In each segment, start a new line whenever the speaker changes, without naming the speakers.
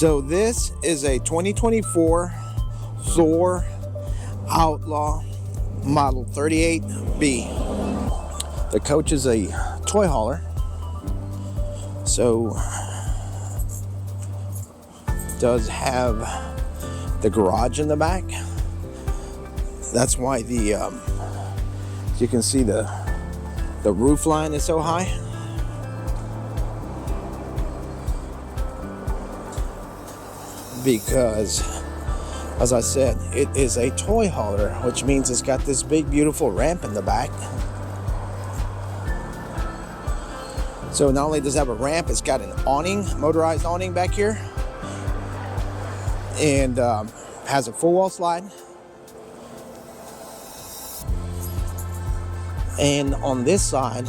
So this is a 2024 Thor Outlaw Model 38B. The coach is a toy hauler, so does have the garage in the back. That's why the you can see the roof line is so high. Because, as I said, it is a toy hauler, which means it's got this big beautiful ramp in the back. So not only does it have a ramp, it's got an awning, motorized awning back here, and has a full wall slide. And on this side,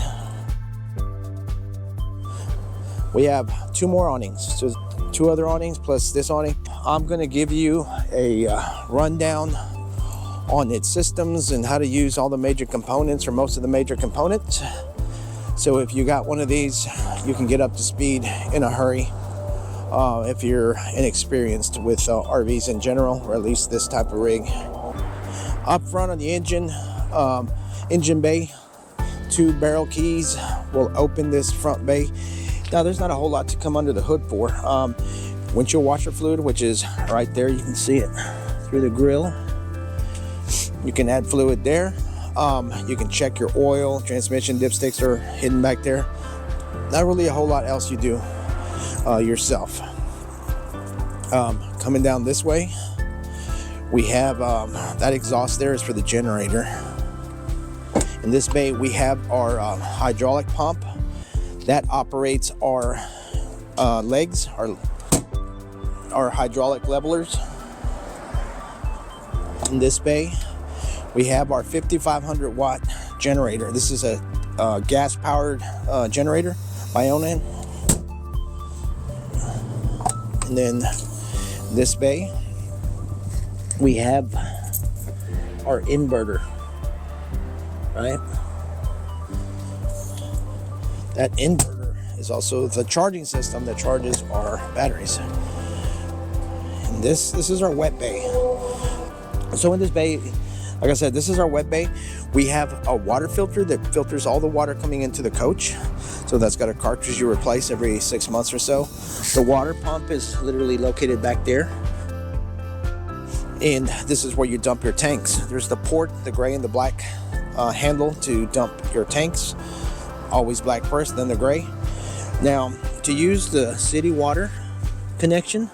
we have two more awnings. So 2 other awnings plus this awning. I'm going to give you a rundown on its systems and how to use all the major components, or most of the major components. So if you got one of these, you can get up to speed in a hurry if you're inexperienced with RVs in general, or at least this type of rig. Up front on the engine bay, 2 barrel keys will open this front bay. Now, there's not a whole lot to come under the hood for. Windshield washer fluid, which is right there. You can see it through the grill. You can add fluid there. You can check your oil. Transmission dipsticks are hidden back there. Not really a whole lot else you do yourself. Coming down this way, we have that exhaust there is for the generator. In this bay, we have our hydraulic pump that operates our legs, our hydraulic levelers. In this bay, we have our 5,500 watt generator. This is a gas powered generator, my own end. And then this bay, we have our inverter, right? That inverter is also the charging system that charges our batteries. And this is our wet bay. So in this bay, like I said, this is our wet bay. We have a water filter that filters all the water coming into the coach. So that's got a cartridge you replace every 6 months or so. The water pump is literally located back there. And this is where you dump your tanks. There's the port, the gray and the black handle to dump your tanks. Always black first, then the gray. Now, to use the city water connection,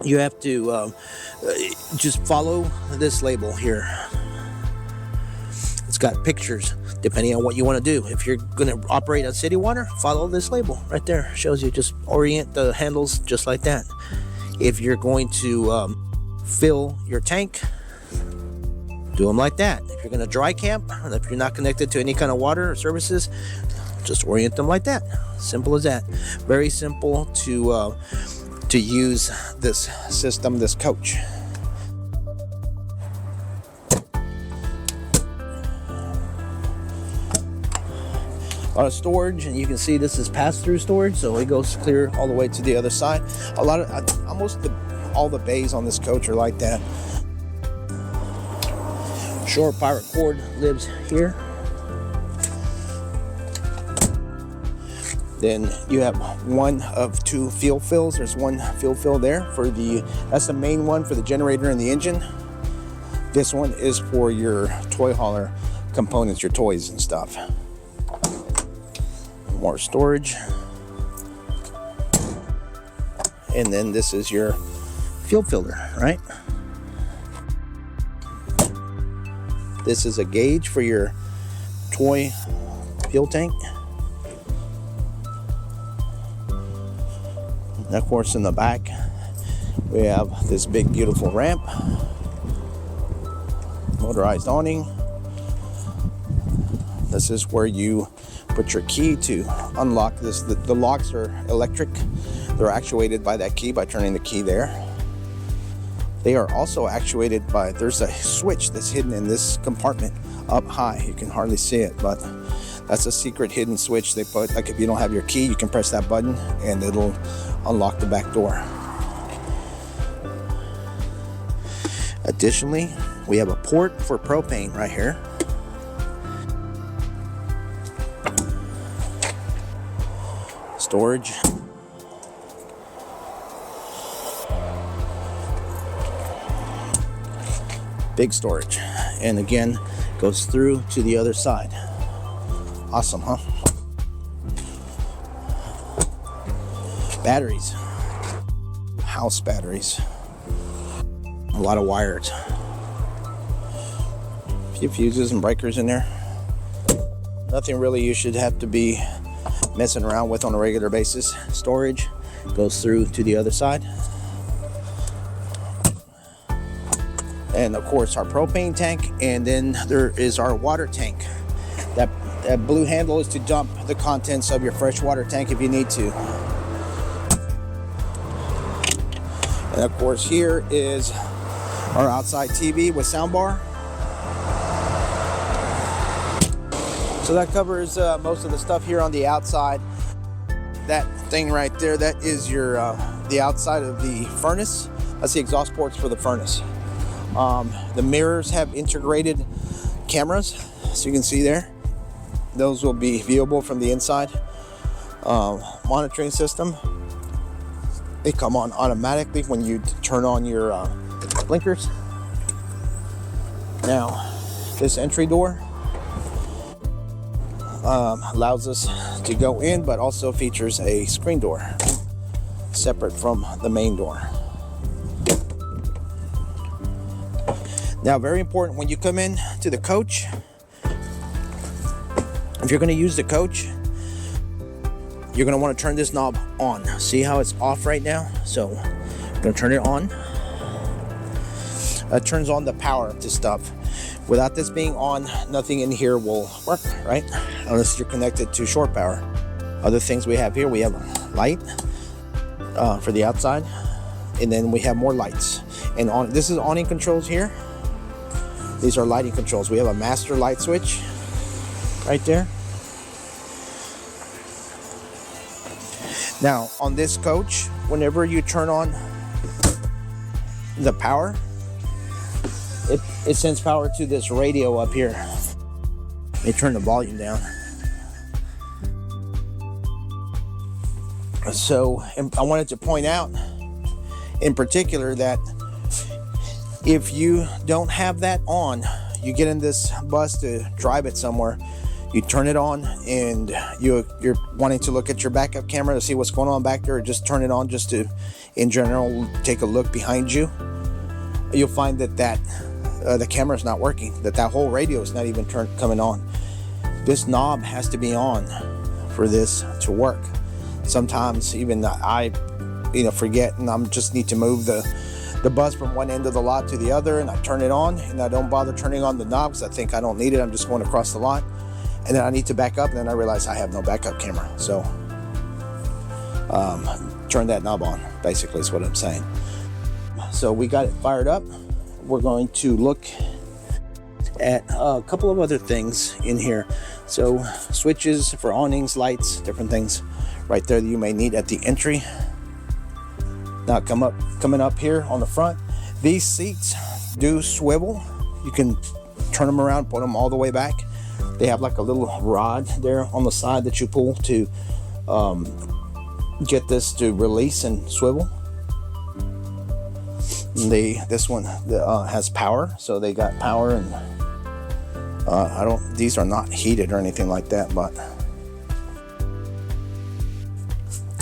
you have to just follow this label here. It's got pictures depending on what you want to do. If you're going to operate on city water, follow this label right there. It shows you, just orient the handles just like that. If you're going to fill your tank, do them like that. If you're going to dry camp, and if you're not connected to any kind of water or services, just orient them like that. Simple as that. Very simple to use this system, this coach. A lot of storage, and you can see this is pass-through storage, so it goes clear all the way to the other side. All the bays on this coach are like that. Short pirate cord lives here. Then you have one of 2 fuel fills. There's one fuel fill there that's the main one for the generator and the engine. This one is for your toy hauler components, your toys and stuff. More storage. And then this is your fuel filter, right? This is a gauge for your toy fuel tank. And of course, in the back, we have this big, beautiful ramp, motorized awning. This is where you put your key to unlock this. The locks are electric. They're actuated by that key, by turning the key there. They are also actuated by, there's a switch that's hidden in this compartment up high. You can hardly see it, but That's a secret hidden switch they put. Like if you don't have your key, you can press that button and it'll unlock the back door. Additionally, we have a port for propane right here. Storage. Big storage. And again, goes through to the other side. Awesome, huh? Batteries. House batteries. A lot of wires. A few fuses and breakers in there. Nothing really you should have to be messing around with on a regular basis. Storage goes through to the other side. And of course our propane tank, and then there is our water tank. That blue handle is to dump the contents of your freshwater tank if you need to. And of course here is our outside TV with soundbar. So that covers most of the stuff here on the outside. That thing right there, that is your the outside of the furnace. That's the exhaust ports for the furnace. The mirrors have integrated cameras, so you can see there. Those will be viewable from the inside. Monitoring system. They come on automatically when you turn on your blinkers. Now, this entry door allows us to go in, but also features a screen door separate from the main door. Now, very important, when you come in to the coach, if you're going to use the coach, you're going to want to turn this knob on. See how it's off right now? So I'm going to turn it on. It turns on the power to stuff. Without this being on, nothing in here will work, right? Unless you're connected to short power. Other things we have here, we have a light for the outside, and then we have more lights. And on this is awning controls here. These are lighting controls. We have a master light switch right there. Now on this coach, whenever you turn on the power, it sends power to this radio up here. Let me turn the volume down. So I wanted to point out in particular that if you don't have that on, you get in this bus to drive it somewhere, you turn it on and you're wanting to look at your backup camera to see what's going on back there, or just turn it on just to, in general, take a look behind you, you'll find that the camera's not working, that whole radio is not even coming on. This knob has to be on for this to work. Sometimes even I forget, and I just need to move the bus from one end of the lot to the other, and I turn it on, and I don't bother turning on the knob because I think I don't need it. I'm just going across the lot, and then I need to back up, and then I realize I have no backup camera. So turn that knob on, basically is what I'm saying. So we got it fired up. We're going to look at a couple of other things in here. So switches for awnings, lights, different things right there that you may need at the entry. Now coming up here on the front, these seats do swivel. You can turn them around, put them all the way back. They have like a little rod there on the side that you pull to get this to release and swivel. This one has power, so they got power, and these are not heated or anything like that. But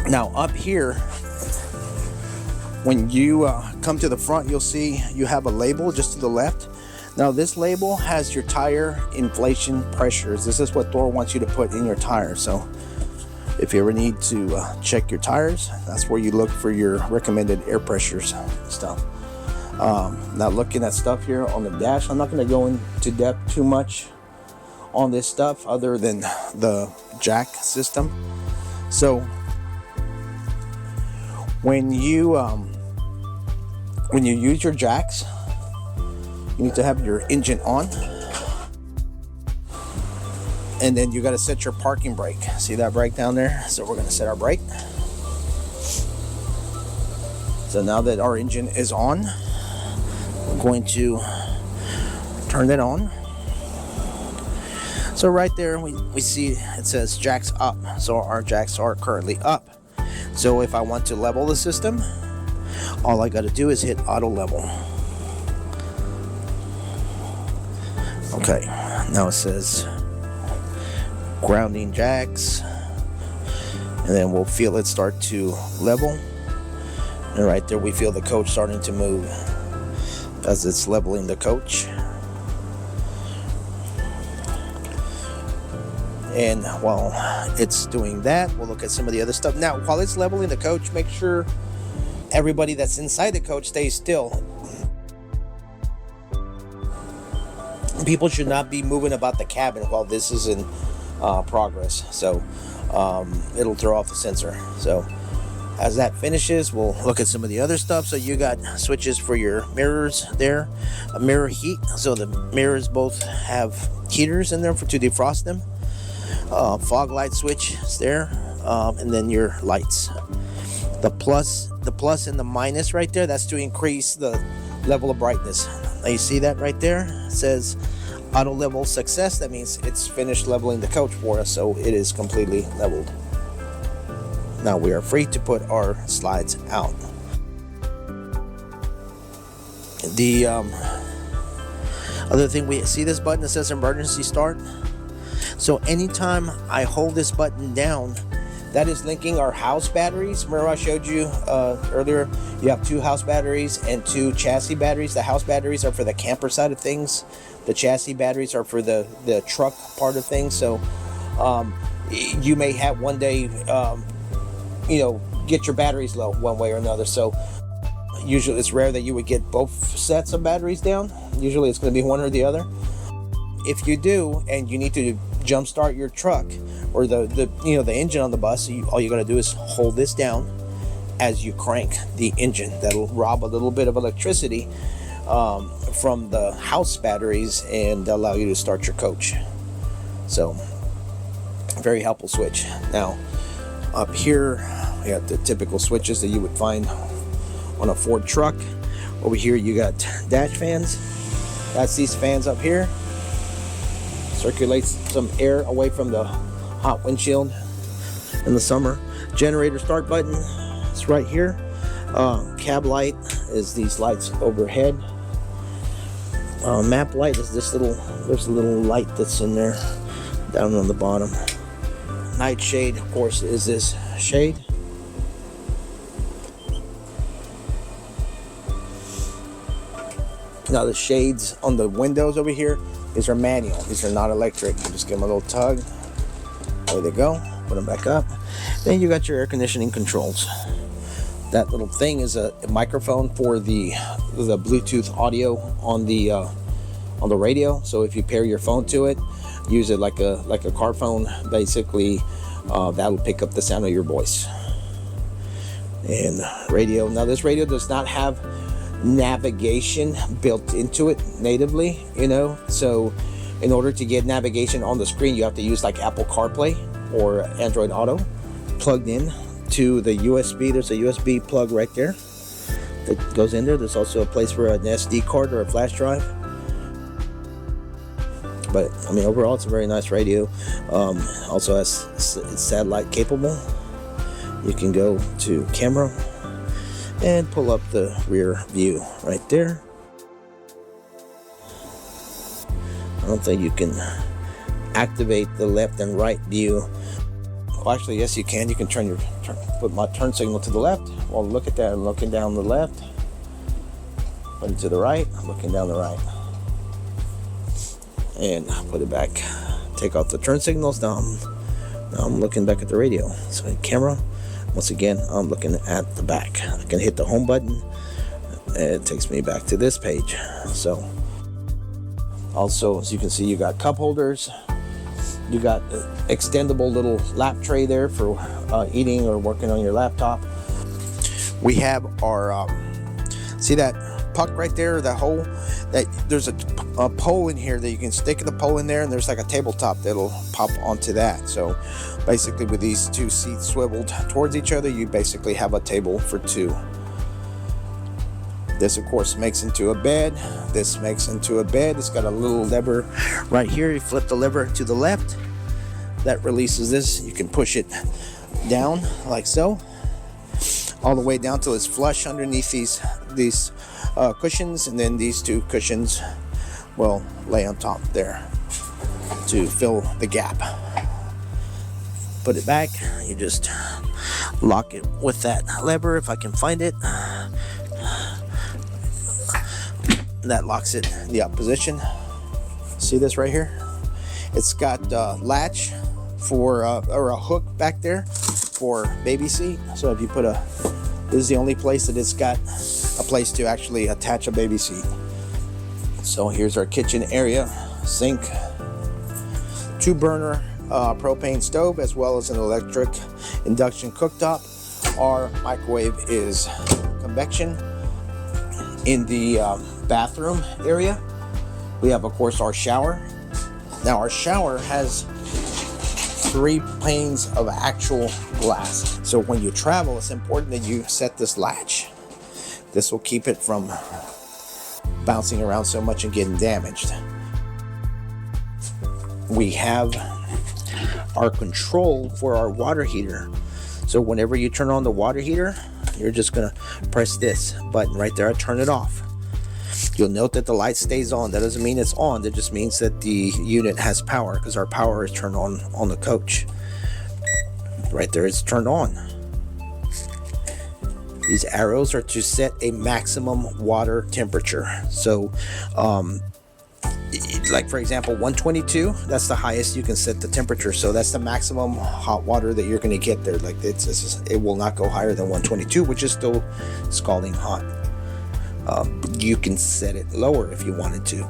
now up here, when you come to the front, you'll see you have a label just to the left. Now this label has your tire inflation pressures. This is what Thor wants you to put in your tires. So if you ever need to check your tires, that's where you look for your recommended air pressures stuff. Now looking at stuff here on the dash, I'm not going to go into depth too much on this stuff other than the jack system. So when you use your jacks, you need to have your engine on. And then you got to set your parking brake. See that brake down there? So we're going to set our brake. So now that our engine is on, we're going to turn it on. So right there we see it says jacks up. So our jacks are currently up. So if I want to level the system, all I got to do is hit auto level. Okay, now it says grounding jacks, and then we'll feel it start to level, and right there we feel the coach starting to move as it's leveling the coach. And while it's doing that, we'll look at some of the other stuff. Now while it's leveling the coach, make sure everybody that's inside the coach stays still. People should not be moving about the cabin while this is in progress, so it'll throw off the sensor. So as that finishes, we'll look at some of the other stuff. So you got switches for your mirrors there, a mirror heat, so the mirrors both have heaters in there to defrost them. Fog light switch is there, and then your lights. The plus and the minus right there, that's to increase the level of brightness. Now you see that right there? It says auto level success. That means it's finished leveling the coach for us, so it is completely leveled. Now we are free to put our slides out. The other thing, we see this button that says emergency start. So anytime I hold this button down, that is linking our house batteries. Remember I showed you earlier, you have 2 house batteries and 2 chassis batteries. The house batteries are for the camper side of things. The chassis batteries are for the truck part of things. So you may have one day, get your batteries low one way or another. So usually it's rare that you would get both sets of batteries down. Usually it's going to be one or the other. If you do, and you need to jump start your truck or the engine on the bus, all you got to do is hold this down as you crank the engine. That'll rob a little bit of electricity from the house batteries and allow you to start your coach. So very helpful switch. Now up here we got the typical switches that you would find on a Ford truck. Over here you got dash fans. That's these fans up here. Circulates some air away from the hot windshield in the summer. Generator start button is right here. Cab light is these lights overhead. Map light is this there's a little light that's in there down on the bottom. Night shade, of course, is this shade. Now the shades on the windows over here, these are manual. These are not electric. You just give them a little tug. There they go. Put them back up. Then you got your air conditioning controls. That little thing is a microphone for the Bluetooth audio on the radio. So if you pair your phone to it, use it like a car phone. Basically, that'll pick up the sound of your voice. And radio. Now this radio does not have navigation built into it natively, so in order to get navigation on the screen, you have to use like Apple CarPlay or Android Auto plugged in to the USB. There's a USB plug right there that goes in there. There's also a place for an SD card or a flash drive. But I mean, overall it's a very nice radio. Also has, it's satellite capable. You can go to camera and pull up the rear view right there. I don't think you can activate the left and right view. Well, actually, yes, you can. You can put my turn signal to the left. Well, look at that. I'm looking down the left. Put it to the right. I'm looking down the right. And put it back. Take off the turn signals. Now I'm looking back at the radio. So camera. Once again, I'm looking at the back. I can hit the home button and it takes me back to this page. So also, as you can see, you got cup holders. You got an extendable little lap tray there for eating or working on your laptop. We have our, see that puck right there, that hole, that there's a pole in here that you can stick the pole in there, and there's like a tabletop that'll pop onto that. So basically with these two seats swiveled towards each other, you basically have a table for two. This of course makes into a bed. This makes into a bed. It's got a little lever right here. You flip the lever to the left, that releases this. You can push it down like so, all the way down till it's flush underneath these cushions, and then these two cushions will lay on top there to fill the gap. Put it back. You just lock it with that lever if I can find it. That locks it in the up position. See this right here? It's got latch for or a hook back there for baby seat. So if you put this is the only place that it's got a place to actually attach a baby seat. So here's our kitchen area, sink, 2-burner propane stove, as well as an electric induction cooktop. Our microwave is convection. In the bathroom area, we have of course our shower. Now our shower has 3 panes of actual glass. So when you travel, it's important that you set this latch. This will keep it from bouncing around so much and getting damaged. We have our control for our water heater. So whenever you turn on the water heater, you're just gonna press this button right there and turn it off. You'll note that the light stays on. That doesn't mean it's on. That just means that the unit has power, because our power is turned on the coach. Right there, it's turned on. These arrows are to set a maximum water temperature. So, like for example, 122, that's the highest you can set the temperature. So that's the maximum hot water that you're going to get there. Like it will not go higher than 122, which is still scalding hot. You can set it lower if you wanted to.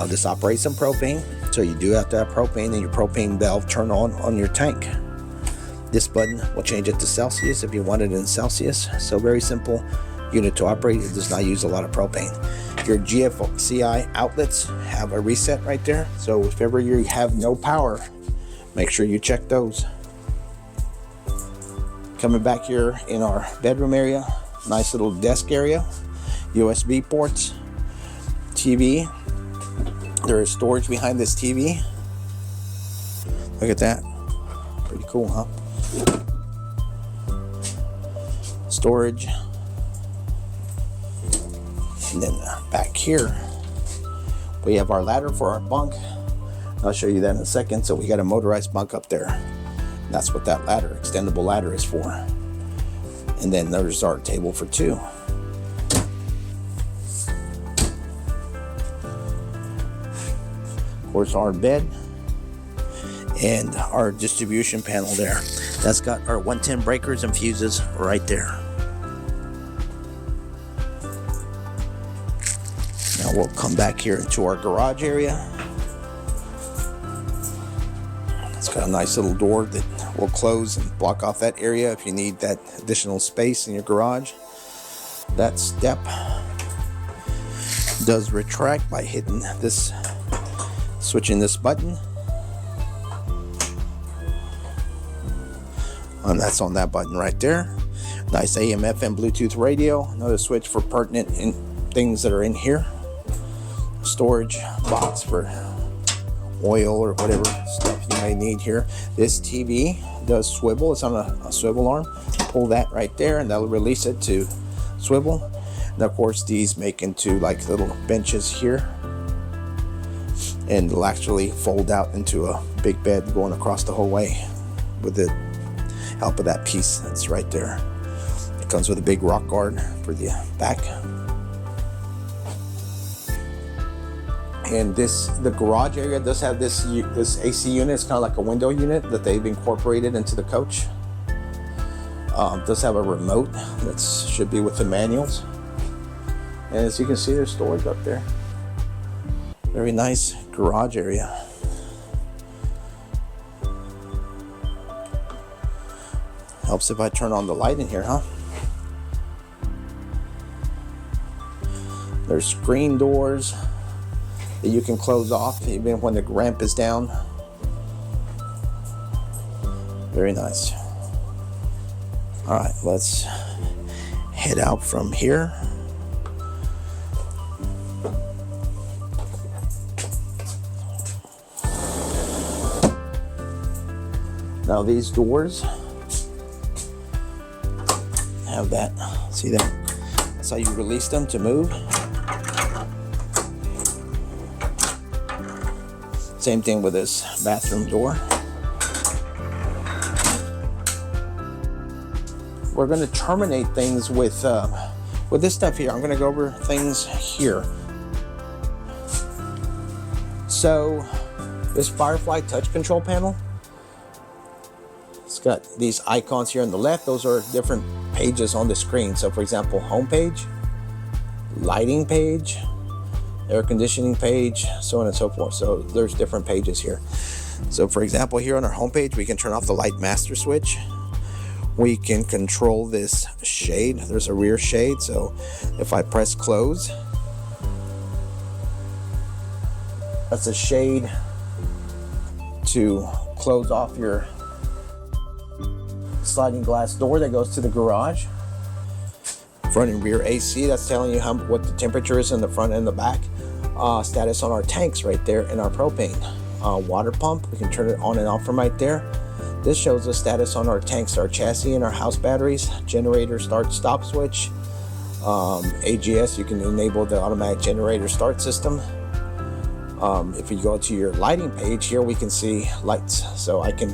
This operates on propane, so you do have to have propane, and your propane valve turn on your tank. This button will change it to Celsius if you want it in Celsius. So very simple unit to operate. It does not use a lot of propane. Your GFCI outlets have a reset right there. So if ever you have no power, make sure you check those. Coming back here in our bedroom area, nice little desk area, USB ports, TV. There is storage behind this TV. Look at that. Pretty cool, huh? Storage. And then back here, we have our ladder for our bunk. I'll show you that in a second. So we got a motorized bunk up there. That's what that ladder, extendable ladder, is for. And then there's our table for 2. Of course, our bed and our distribution panel there. That's got our 110 breakers and fuses right there. Now we'll come back here into our garage area. It's got a nice little door that will close and block off that area if you need that additional space in your garage. That step does retract by hitting this, switching this button. And that's on that button right there. Nice AM, FM, Bluetooth radio. Another switch for pertinent things that are in here. Storage box for oil or whatever stuff you may need here. This TV does swivel. It's on a swivel arm. Pull that right there and that'll release it to swivel. And of course these make into like little benches here, and they'll actually fold out into a big bed going across the whole way with the help of that piece that's right there. It comes with a big rock guard for the back. And the garage area does have this AC unit. It's kind of like a window unit that they've incorporated into the coach. It does have a remote that should be with the manuals. And as you can see, there's storage up there. Very nice garage area. Helps if I turn on the light in here, huh? There's screen doors that you can close off even when the ramp is down. Very nice. All right, let's head out from here. Now these doors have that, see that? That's how you release them to move. Same thing with this bathroom door. We're going to terminate things with this stuff here. I'm going to go over things here. So this Firefly touch control panel, it's got these icons here on the left. Those are different pages on the screen. So for example, home page, lighting page, air conditioning page, so on and so forth. So there's different pages here. So for example, here on our home page, we can turn off the light master switch. We can control this shade. There's a rear shade. So if I press close, that's a shade to close off your sliding glass door that goes to the garage. Front and rear AC, that's telling you what the temperature is in the front and the back. Status on our tanks right there in our propane. Water pump, we can turn it on and off from right there. This shows the status on our tanks, our chassis and our house batteries. Generator start stop switch. AGS, you can enable the automatic generator start system. If you go to your lighting page here, we can see lights. So I can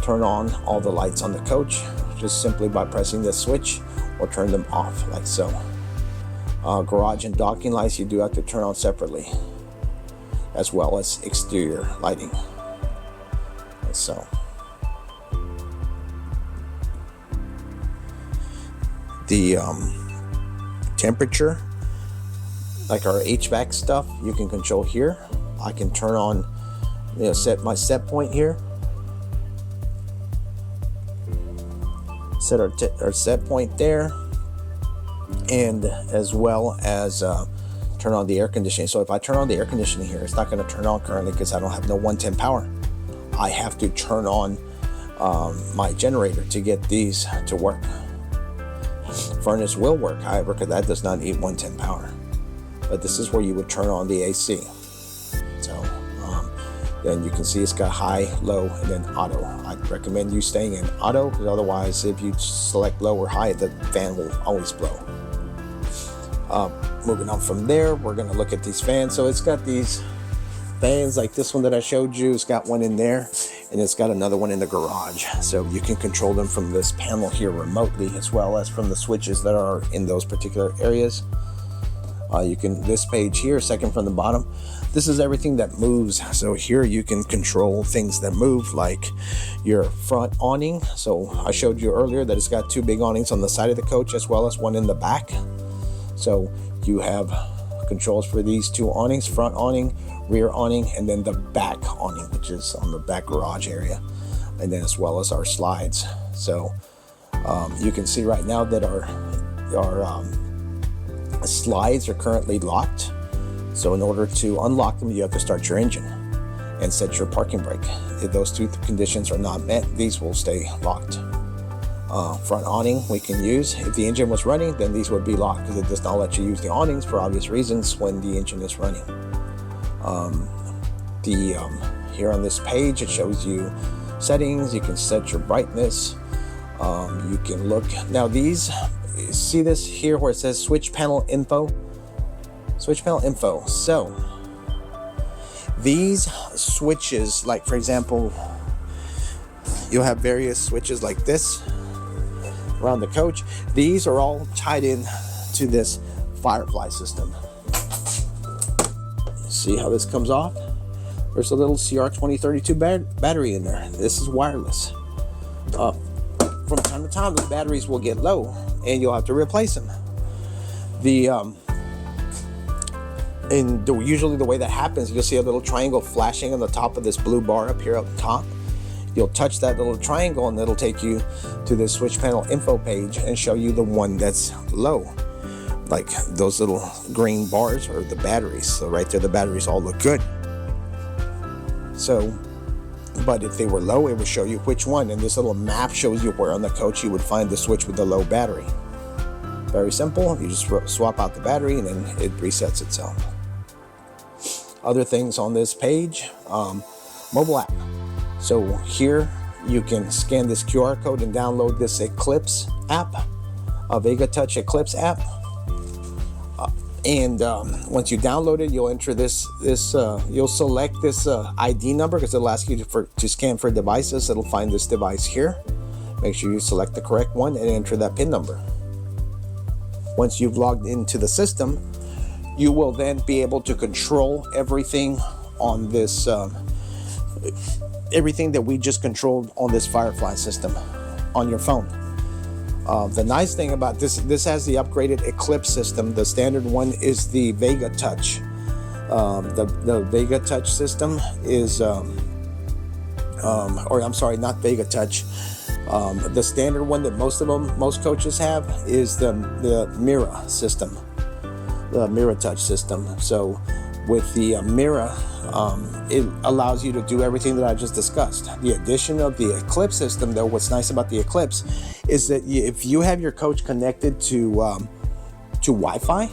turn on all the lights on the coach just simply by pressing this switch, or turn them off like so. Garage and docking lights you do have to turn on separately, as well as exterior lighting like so. The temperature, like our HVAC stuff, you can control here. I can turn on, set my set point here. Set our set point there, and as well as turn on the air conditioning. So if I turn on the air conditioning here, it's not going to turn on currently because I don't have no 110 power. I have to turn on my generator to get these to work. Furnace will work, however, because that does not need 110 power. But this is where you would turn on the AC. So then you can see it's got high, low, and then auto. I'd recommend you staying in auto, because otherwise if you select low or high, the fan will always blow. Moving on from there, we're going to look at these fans. So it's got these fans like this one that I showed you. It's got one in there, and it's got another one in the garage. So you can control them from this panel here remotely, as well as from the switches that are in those particular areas. This page here, second from the bottom, this is everything that moves. So here you can control things that move, like your front awning. So I showed you earlier that it's got two big awnings on the side of the coach, as well as one in the back. So you have controls for these two awnings, front awning, rear awning, and then the back awning, which is on the back garage area, and then as well as our slides. So you can see right now that our slides are currently locked. So in order to unlock them, you have to start your engine and set your parking brake. If those two conditions are not met, these will stay locked. Front awning we can use. If the engine was running, then these would be locked, because it does not let you use the awnings for obvious reasons when the engine is running. Here on this page, it shows you settings. You can set your brightness. You can look. Now these, see this here where it says switch panel info? Switch panel info. So these switches, like for example, you'll have various switches like this around the coach. These are all tied in to this Firefly system. See how this comes off? There's a little CR2032 battery in there. This is wireless. From time to time, the batteries will get low, and you'll have to replace them. Usually the way that happens, you'll see a little triangle flashing on the top of this blue bar up here up top. You'll touch that little triangle, and it'll take you to this switch panel info page and show you the one that's low. Like those little green bars are the batteries. So right there, the batteries all look good. So, but if they were low, it would show you which one. And this little map shows you where on the coach you would find the switch with the low battery. Very simple. You just swap out the battery and then it resets itself. Other things on this page, mobile app. So here you can scan this QR code and download this Eclipse app, a Vega Touch Eclipse app. And once you download it, you'll enter you'll select this ID number, because it'll ask you to scan for devices. It'll find this device here. Make sure you select the correct one and enter that PIN number. Once you've logged into the system, you will then be able to control everything on this, everything that we just controlled on this Firefly system on your phone. The nice thing about this has the upgraded Eclipse system. The standard one is the Vega Touch. The Vega Touch system is, or I'm sorry, not Vega Touch. The standard one that most coaches have is the Mira system, the Mira Touch system. So with the Mira, it allows you to do everything that I just discussed. The addition of the Eclipse system, though, what's nice about the Eclipse is that if you have your coach connected to Wi-Fi,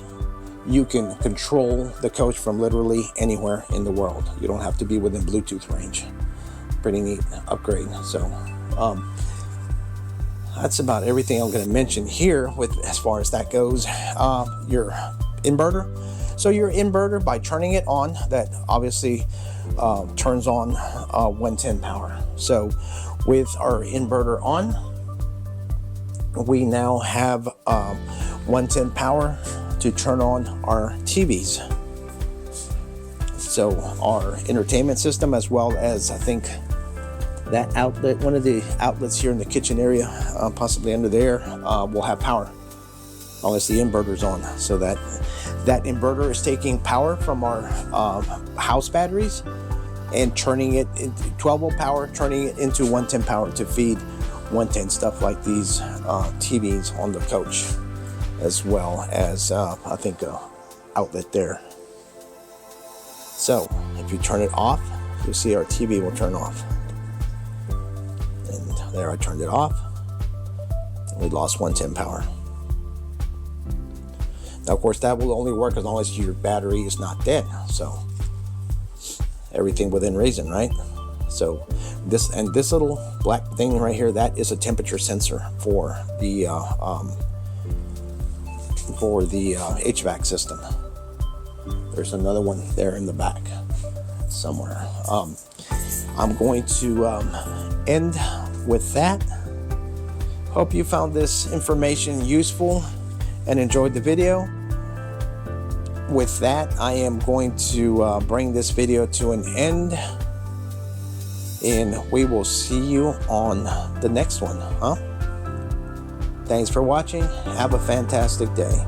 you can control the coach from literally anywhere in the world. You don't have to be within Bluetooth range. Pretty neat upgrade. So that's about everything I'm going to mention here with as far as that goes. Your inverter. So your inverter, by turning it on, that obviously turns on 110 power. So with our inverter on, we now have 110 power to turn on our TVs. So our entertainment system, as well as I think that outlet, one of the outlets here in the kitchen area, possibly under there, will have power unless the inverter's on. So that inverter is taking power from our house batteries and turning it into 12 volt power, turning it into 110 power to feed 110 stuff like these TVs on the coach, as well as I think a outlet there. So if you turn it off, you'll see our TV will turn off. And there, I turned it off. We lost 110 power. Now, of course, that will only work as long as your battery is not dead. So everything within reason, right? So this little black thing right here, that is a temperature sensor for the HVAC system. There's another one there in the back somewhere. I'm going to end with that. Hope you found this information useful and enjoyed the video. With that, I am going to bring this video to an end, and we will see you on the next one. Thanks for watching. Have a fantastic day.